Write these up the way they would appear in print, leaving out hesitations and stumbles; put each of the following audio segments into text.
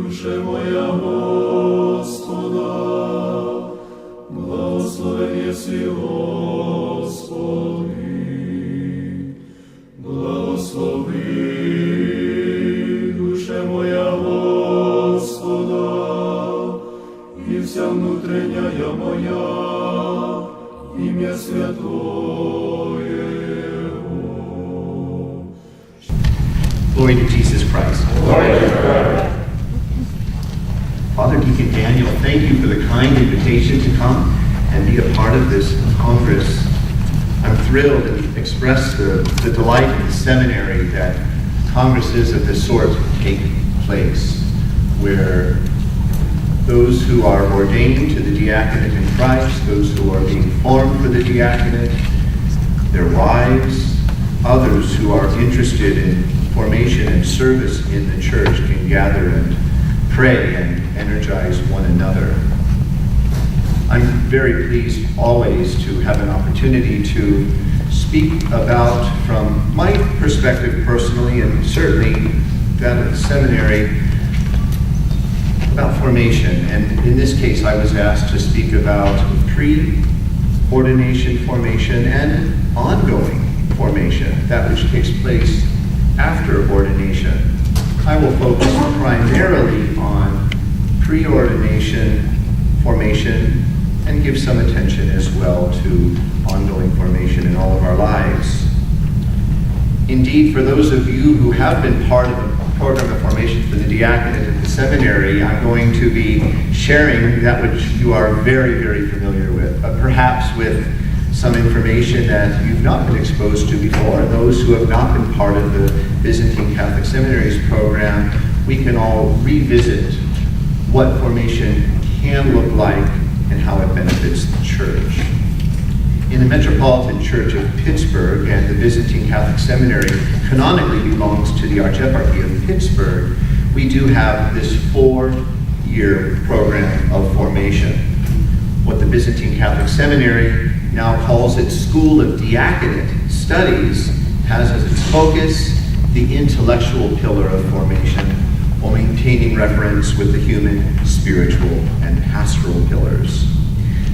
душе моя Господа, благословен єси, Господи. Благослови, душе моя Господа, і вся внутренняя моя, ім'я святое Его. Glory to Jesus Christ. Glory to Christ. Father Deacon Daniel, thank you for the kind invitation to come and be a part of this Congress. I'm thrilled and express the delight of the seminary that congresses of this sort take place, where those who are ordained to the diaconate in Christ, those who are being formed for the diaconate, their wives, others who are interested in formation and service in the church can gather and pray and energize one another. I'm very pleased always to have an opportunity to speak about, from my perspective personally, and certainly that of the seminary, about formation. And in this case, I was asked to speak about pre-ordination formation and ongoing formation, that which takes place after ordination. I will focus primarily on pre-ordination formation and give some attention as well to ongoing formation in all of our lives. Indeed, for those of you who have been part of the program of formation for the diaconate at the seminary, I'm going to be sharing that which you are very, very familiar with, but perhaps with some information that you've not been exposed to before. Those who have not been part of the Byzantine Catholic Seminaries program, we can all revisit what formation can look like and how it benefits the church. In the Metropolitan Church of Pittsburgh, and the Byzantine Catholic Seminary canonically belongs to the Archeparchy of Pittsburgh, we do have this 4-year program of formation. What the Byzantine Catholic Seminary now calls its School of Diaconate Studies has as its focus the intellectual pillar of formation, while maintaining reference with the human, spiritual, and pastoral pillars.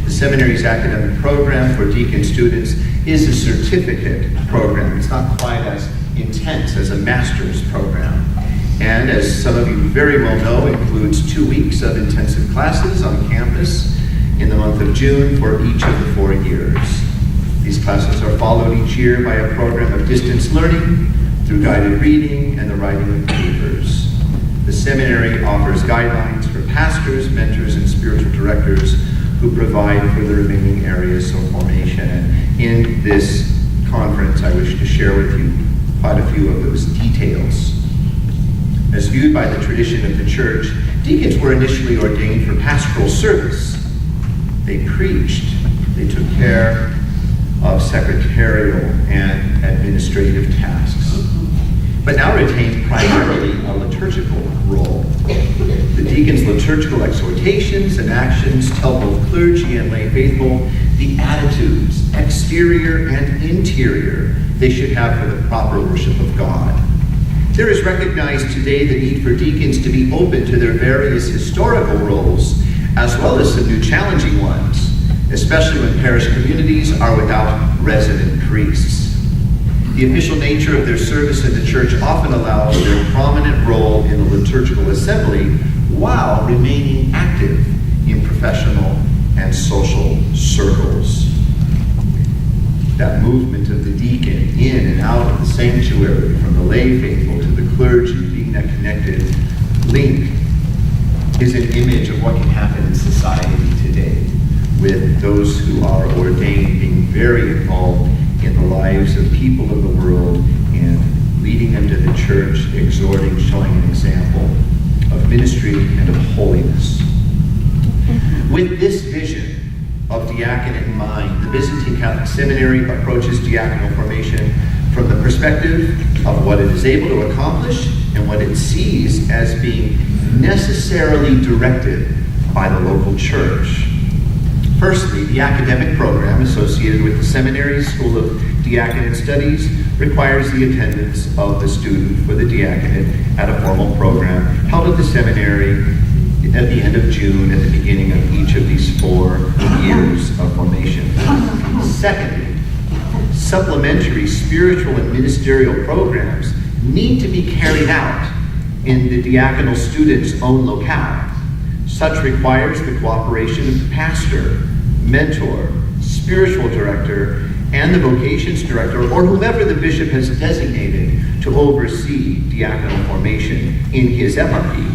The seminary's academic program for deacon students is a certificate program. It's not quite as intense as a master's program. And as some of you very well know, includes 2 weeks of intensive classes on campus in the month of June for each of the 4 years. These classes are followed each year by a program of distance learning through guided reading and the writing of papers. The seminary offers guidelines for pastors, mentors, and spiritual directors who provide for the remaining areas of formation. And in this conference, I wish to share with you quite a few of those details. As viewed by the tradition of the church, deacons were initially ordained for pastoral service. They preached, they took care of secretarial and administrative tasks, but now retain primarily a liturgical role. The deacon's liturgical exhortations and actions tell both clergy and lay faithful the attitudes, exterior and interior, they should have for the proper worship of God. There is recognized today the need for deacons to be open to their various historical roles, as well as some new challenging ones, especially when parish communities are without resident priests. The official nature of their service in the church often allows their prominent role in the liturgical assembly while remaining active in professional and social circles. That movement of the deacon in and out of the sanctuary, from the lay faithful to the clergy, being that connected link, is an image of what can happen in society today, with those who are ordained being very involved in the lives of people of the world and leading them to the church, exhorting, showing an example of ministry and of holiness. With this vision of diaconate in mind, the Byzantine Catholic Seminary approaches diaconal formation from the perspective of what it is able to accomplish and what it sees as being necessarily directed by the local church. Firstly, the academic program associated with the Seminary's School of Diaconate Studies requires the attendance of the student for the diaconate at a formal program held at the seminary at the end of June, at the beginning of each of these 4 years of formation. Secondly, supplementary spiritual and ministerial programs need to be carried out in the diaconal student's own locale. Such requires the cooperation of the pastor, mentor, spiritual director, and the vocations director, or whomever the bishop has designated to oversee diaconal formation in his eparchy.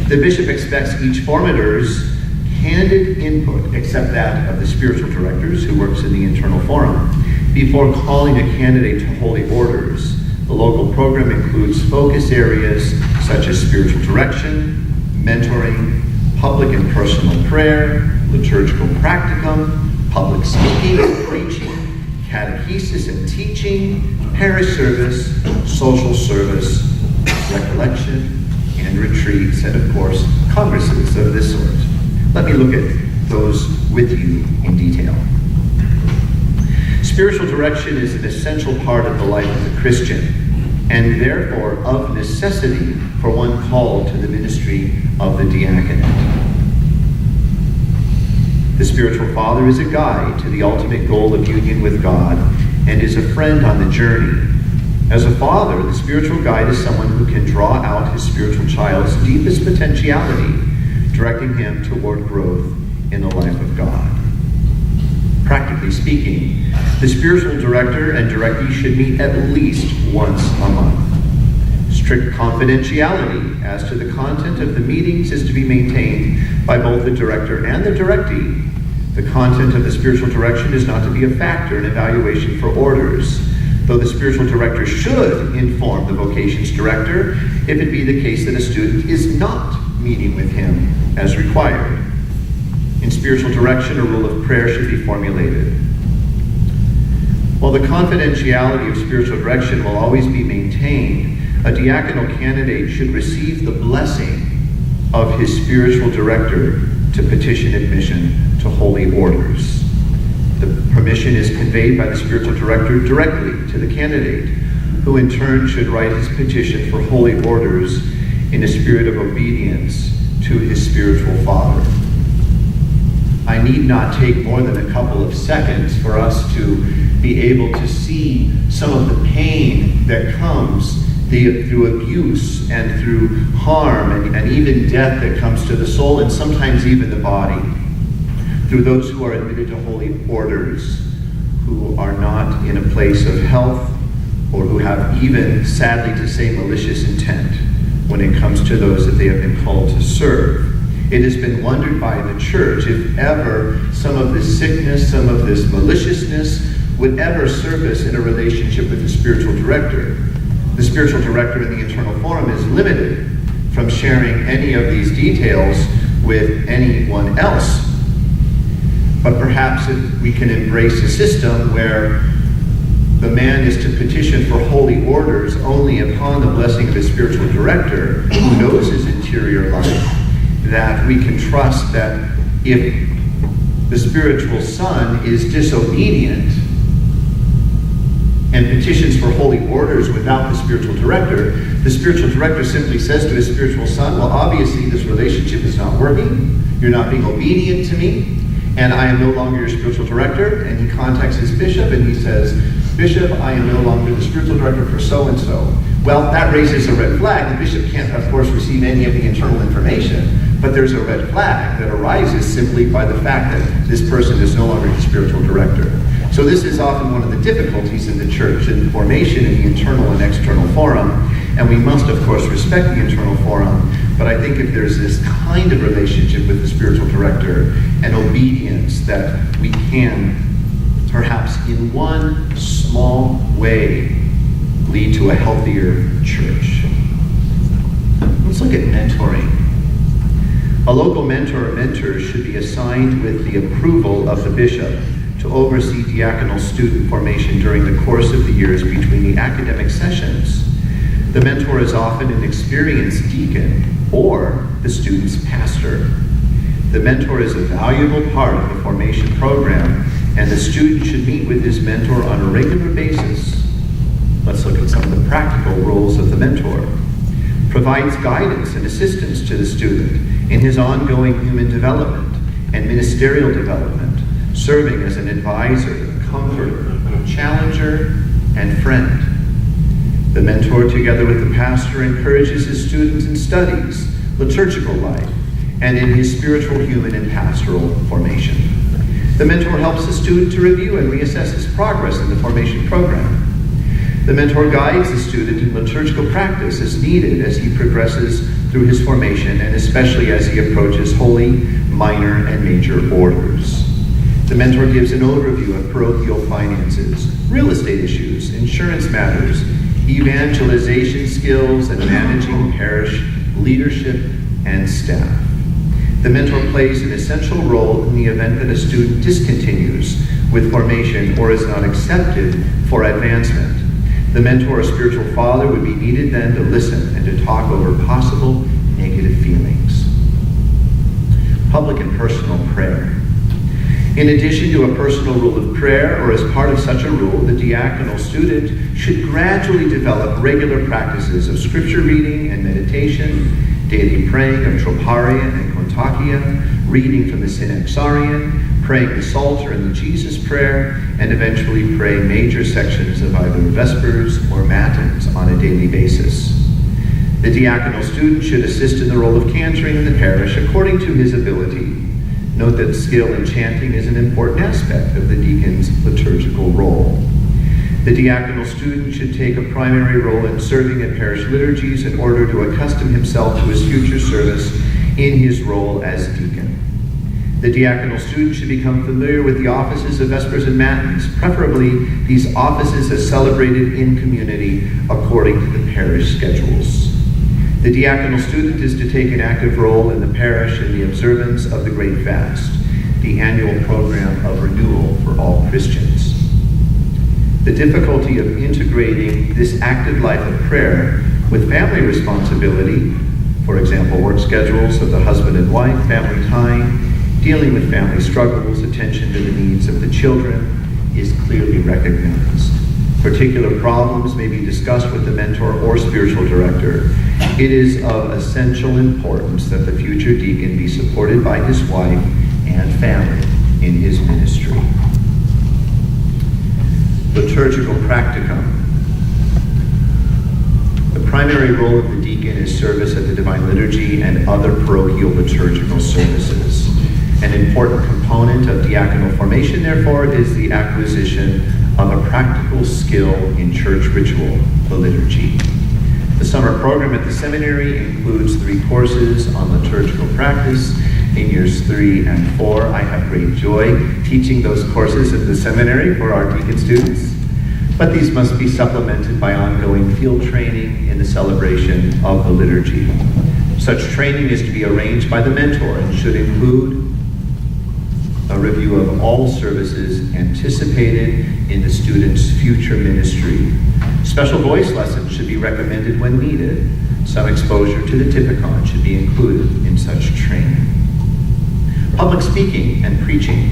The bishop expects each formator's candid input, except that of the spiritual directors who works in the internal forum, before calling a candidate to holy orders. The local program includes focus areas such as spiritual direction, mentoring, public and personal prayer, liturgical practicum, public speaking and preaching, catechesis and teaching, parish service, social service, recollection, and retreats, and of course, congresses of this sort. Let me look at those with you in detail. Spiritual direction is an essential part of the life of the Christian, and therefore of necessity for one called to the ministry of the diaconate. The spiritual father is a guide to the ultimate goal of union with God and is a friend on the journey. As a father, the spiritual guide is someone who can draw out his spiritual child's deepest potentiality, directing him toward growth in the life of God. Practically speaking, the spiritual director and directee should meet at least once a month. Strict confidentiality as to the content of the meetings is to be maintained by both the director and the directee. The content of the spiritual direction is not to be a factor in evaluation for orders, though the spiritual director should inform the vocations director if it be the case that a student is not meeting with him as required. In spiritual direction, a rule of prayer should be formulated. While the confidentiality of spiritual direction will always be maintained, a diaconal candidate should receive the blessing of his spiritual director to petition admission to holy orders. The permission is conveyed by the spiritual director directly to the candidate, who in turn should write his petition for holy orders in a spirit of obedience to his spiritual father. I need not take more than a couple of seconds for us to be able to see some of the pain that comes through abuse and through harm and even death that comes to the soul and sometimes even the body, through those who are admitted to holy orders, who are not in a place of health or who have even, sadly to say, malicious intent when it comes to those that they have been called to serve. It has been wondered by the church if ever some of this sickness, some of this maliciousness would ever surface in a relationship with the spiritual director. The spiritual director in the internal forum is limited from sharing any of these details with anyone else. But perhaps if we can embrace a system where the man is to petition for holy orders only upon the blessing of his spiritual director, who knows his interior life, that we can trust that if the spiritual son is disobedient and petitions for holy orders without the spiritual director simply says to his spiritual son, well, obviously this relationship is not working, you're not being obedient to me, and I am no longer your spiritual director. And he contacts his bishop and he says, Bishop, I am no longer the spiritual director for so-and-so. Well, that raises a red flag. The bishop can't, of course, receive any of the internal information, but there's a red flag that arises simply by the fact that this person is no longer the spiritual director. So this is often one of the difficulties in the church in formation in the internal and external forum, and we must, of course, respect the internal forum, but I think if there's this kind of relationship with the spiritual director and obedience that we can, perhaps in one small way, lead to a healthier church. Let's look at mentoring. A local mentor or mentors should be assigned with the approval of the bishop to oversee diaconal student formation during the course of the years between the academic sessions. The mentor is often an experienced deacon or the student's pastor. The mentor is a valuable part of the formation program, and the student should meet with his mentor on a regular basis. Let's look at some of the practical roles of the mentor. Provides guidance and assistance to the student in his ongoing human development and ministerial development, serving as an advisor, comforter, challenger, and friend. The mentor, together with the pastor, encourages his students in studies, liturgical life, and in his spiritual, human, and pastoral formation. The mentor helps the student to review and reassess his progress in the formation program. The mentor guides the student in liturgical practice as needed as he progresses through his formation, and especially as he approaches holy, minor, and major orders. The mentor gives an overview of parochial finances, real estate issues, insurance matters, evangelization skills, and managing parish leadership and staff. The mentor plays an essential role in the event that a student discontinues with formation or is not accepted for advancement. The mentor or spiritual father would be needed then to listen and to talk over possible negative feelings. Public and personal prayer. In addition to a personal rule of prayer, or as part of such a rule, the diaconal student should gradually develop regular practices of scripture reading and meditation, daily praying of Troparia and Kontakia, reading from the Synaxarion, praying the Psalter and the Jesus Prayer, and eventually pray major sections of either Vespers or Matins on a daily basis. The diaconal student should assist in the role of cantoring in the parish according to his ability. Note that skill in chanting is an important aspect of the deacon's liturgical role. The diaconal student should take a primary role in serving at parish liturgies in order to accustom himself to his future service in his role as deacon. The diaconal student should become familiar with the offices of Vespers and Matins, preferably these offices as celebrated in community according to the parish schedules. The diaconal student is to take an active role in the parish in the observance of the Great Fast, the annual program of renewal for all Christians. The difficulty of integrating this active life of prayer with family responsibility, for example, work schedules of the husband and wife, family time, dealing with family struggles, attention to the needs of the children, is clearly recognized. Particular problems may be discussed with the mentor or spiritual director. It is of essential importance that the future deacon be supported by his wife and family in his ministry. Liturgical practicum. The primary role of the deacon is service at the Divine Liturgy and other parochial liturgical services. An important component of diaconal formation, therefore, is the acquisition of a practical skill in church ritual, the liturgy. The summer program at the seminary includes 3 courses on liturgical practice. In years 3 and 4, I have great joy teaching those courses at the seminary for our deacon students. But these must be supplemented by ongoing field training in the celebration of the liturgy. Such training is to be arranged by the mentor and should include a review of all services anticipated in the student's future ministry. Special voice lessons should be recommended when needed. Some exposure to the Diaconal should be included in such training. Public speaking and preaching.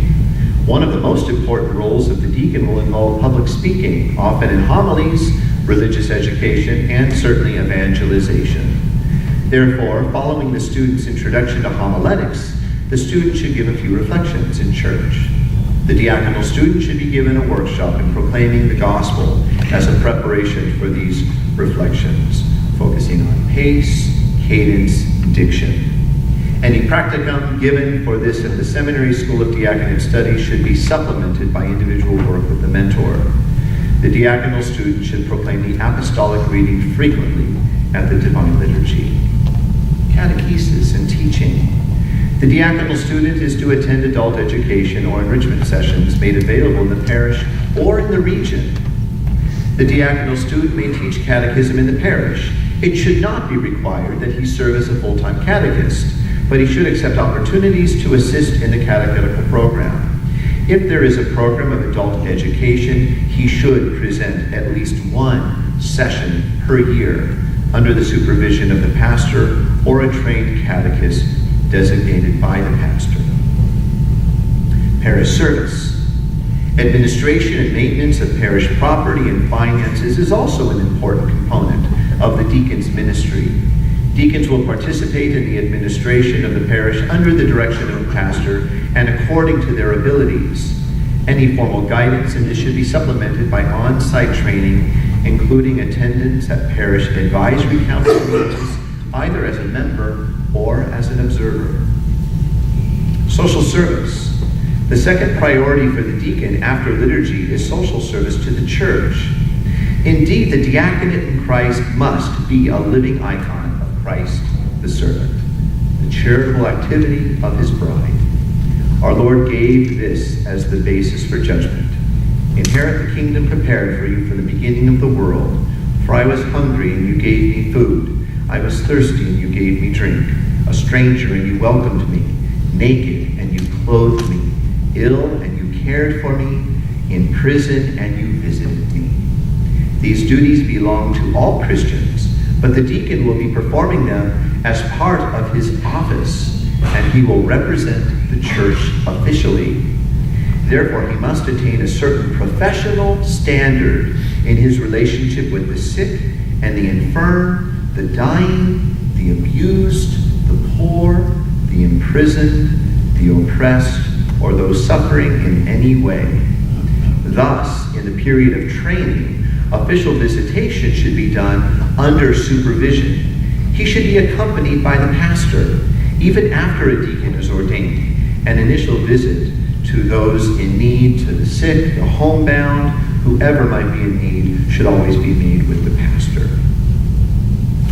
One of the most important roles of the deacon will involve public speaking, often in homilies, religious education, and certainly evangelization. Therefore, following the student's introduction to homiletics, the student should give a few reflections in church. The diaconal student should be given a workshop in proclaiming the gospel as a preparation for these reflections, focusing on pace, cadence, diction. Any practicum given for this at the Seminary School of Diaconate Studies should be supplemented by individual work with the mentor. The diaconal student should proclaim the apostolic reading frequently at the Divine Liturgy. Catechesis and teaching. The diaconal student is to attend adult education or enrichment sessions made available in the parish or in the region. The diaconal student may teach catechism in the parish. It should not be required that he serve as a full-time catechist, but he should accept opportunities to assist in the catechetical program. If there is a program of adult education, he should present at least 1 session per year under the supervision of the pastor or a trained catechist designated by the pastor. Parish service. Administration and maintenance of parish property and finances is also an important component of the deacon's ministry. Deacons will participate in the administration of the parish under the direction of a pastor and according to their abilities. Any formal guidance in this should be supplemented by on-site training, including attendance at parish advisory council meetings, either as a member or as an observer. Social service. The second priority for the deacon after liturgy is social service to the church. Indeed, the diaconate in Christ must be a living icon of Christ the servant, the charitable activity of his bride. Our Lord gave this as the basis for judgment. Inherit the kingdom prepared for you from the beginning of the world. For I was hungry, and you gave me food. I was thirsty, and you gave me drink. A stranger, and you welcomed me. Naked, and you clothed me. Ill, and you cared for me. In prison, and you visited me. These duties belong to all Christians, but the deacon will be performing them as part of his office, and he will represent the church officially. Therefore, he must attain a certain professional standard in his relationship with the sick and the infirm, the dying, the abused, the poor, the imprisoned, the oppressed, or those suffering in any way. Thus, in the period of training, official visitation should be done under supervision. He should be accompanied by the pastor, even after a deacon is ordained. An initial visit to those in need, to the sick, the homebound, whoever might be in need, should always be made with the pastor.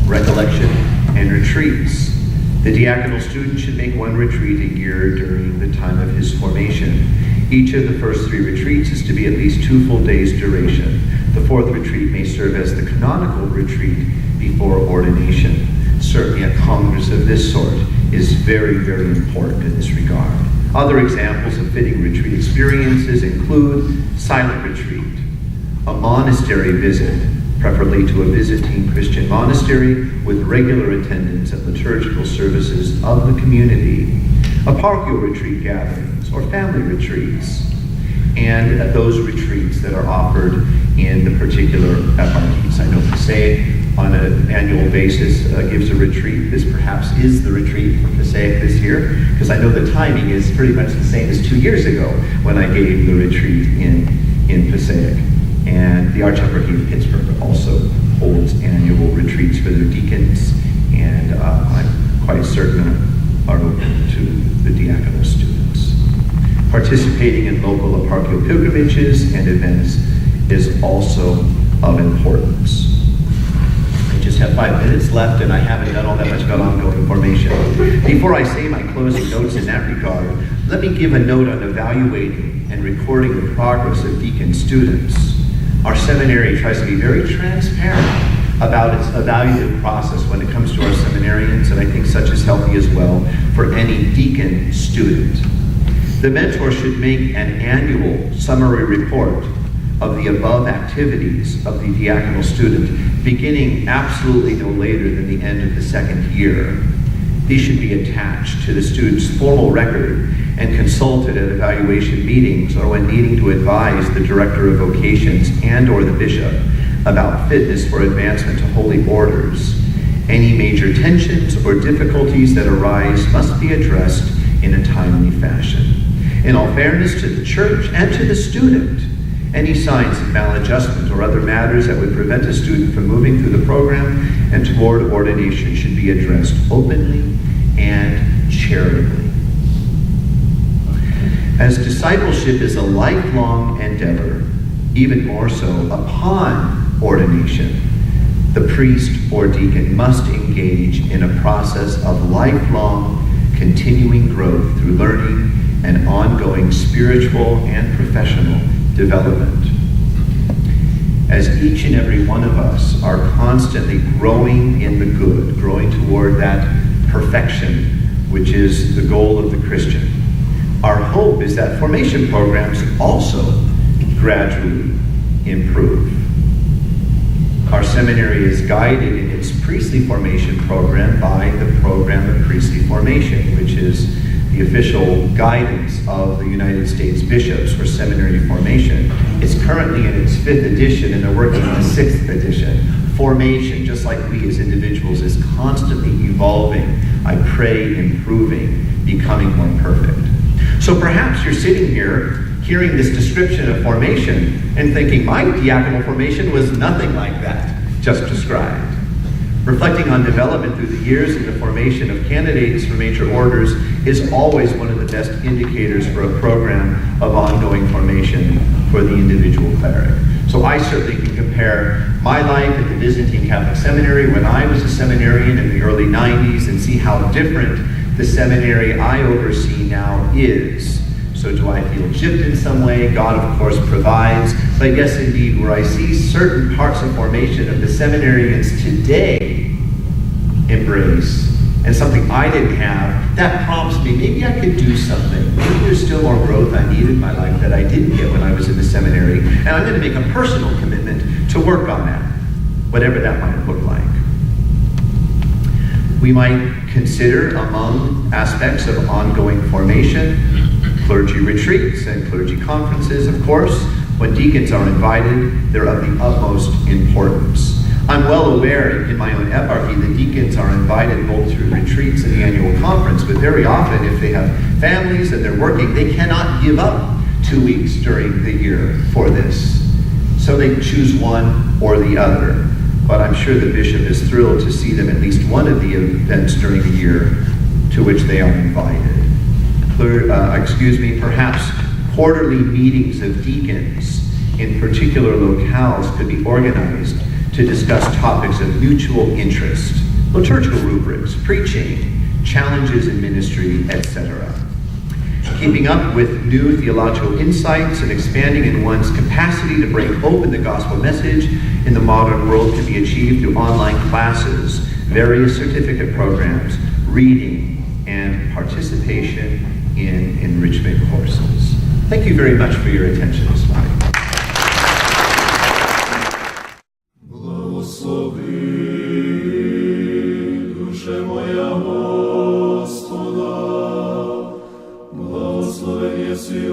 Recollection and retreats. The diaconal student should make one retreat a year during the time of his formation. Each of the first 3 retreats is to be at least 2 full days' duration. The 4th retreat may serve as the canonical retreat before ordination. Certainly a congress of this sort is very, very important in this regard. Other examples of fitting retreat experiences include silent retreat, a monastery visit, preferably to a visiting Christian monastery with regular attendance at liturgical services of the community, a parochial retreat gatherings or family retreats, and those retreats that are offered in the particular eparchies. I know Passaic on an annual basis gives a retreat. This perhaps is the retreat for Passaic this year, because I know the timing is pretty much the same as 2 years ago when I gave the retreat in Passaic. And the Archieparchy of Pittsburgh also holds annual retreats for their deacons, and I'm quite certain are open to the diaconal students. Participating in local eparchial pilgrimages and events is also of importance. I just have 5 minutes left, and I haven't done all that much about ongoing formation. Before I say my closing notes in that regard, let me give a note on evaluating and recording the progress of deacon students. Our seminary tries to be very transparent about its evaluative process when it comes to our seminarians, and I think such is healthy as well for any deacon student. The mentor should make an annual summary report of the above activities of the diaconal student, beginning absolutely no later than the end of the 2nd year. These should be attached to the student's formal record and consulted at evaluation meetings or when needing to advise the director of vocations and or the bishop about fitness for advancement to holy orders. Any major tensions or difficulties that arise must be addressed in a timely fashion. In all fairness to the church and to the student, any signs of maladjustment or other matters that would prevent a student from moving through the program and toward ordination should be addressed openly and charitably. As discipleship is a lifelong endeavor, even more so upon ordination, the priest or deacon must engage in a process of lifelong, continuing growth through learning and ongoing spiritual and professional development. As each and every one of us are constantly growing in the good, growing toward that perfection, which is the goal of the Christian, our hope is that formation programs also gradually improve. Our seminary is guided in its priestly formation program by the program of priestly formation, which is the the official guidance of the United States bishops for seminary formation. It's currently in its 5th edition, and they're working on the 6th edition. Formation, just like we as individuals, is constantly evolving. I pray, improving, becoming more perfect. So perhaps you're sitting here hearing this description of formation and thinking, my diaconal formation was nothing like that just described. Reflecting on development through the years and the formation of candidates for major orders is always one of the best indicators for a program of ongoing formation for the individual cleric. So I certainly can compare my life at the Byzantine Catholic Seminary when I was a seminarian in the early 90s and see how different the seminary I oversee now is. So do I feel gypped in some way? God, of course, provides. But yes, indeed, where I see certain parts of formation of the seminarians today embrace, and something I didn't have, that prompts me, maybe I could do something. Maybe there's still more growth I need in my life that I didn't get when I was in the seminary, and I'm going to make a personal commitment to work on that, whatever that might look like. We might consider among aspects of ongoing formation clergy retreats and clergy conferences, of course. When deacons are invited, they're of the utmost importance. I'm well aware in my own eparchy that deacons are invited both through retreats and the annual conference, but very often if they have families and they're working, they cannot give up 2 weeks during the year for this. So they choose one or the other. But I'm sure the bishop is thrilled to see them at least one of the events during the year to which they are invited. Perhaps quarterly meetings of deacons in particular locales could be organized to discuss topics of mutual interest, liturgical rubrics, preaching, challenges in ministry, etc. Keeping up with new theological insights and expanding in one's capacity to break open the gospel message in the modern world can be achieved through online classes, various certificate programs, reading, and participation in enrichment courses. Thank you very much for your attention this morning. Благослови, душе моя Господа, благословен єси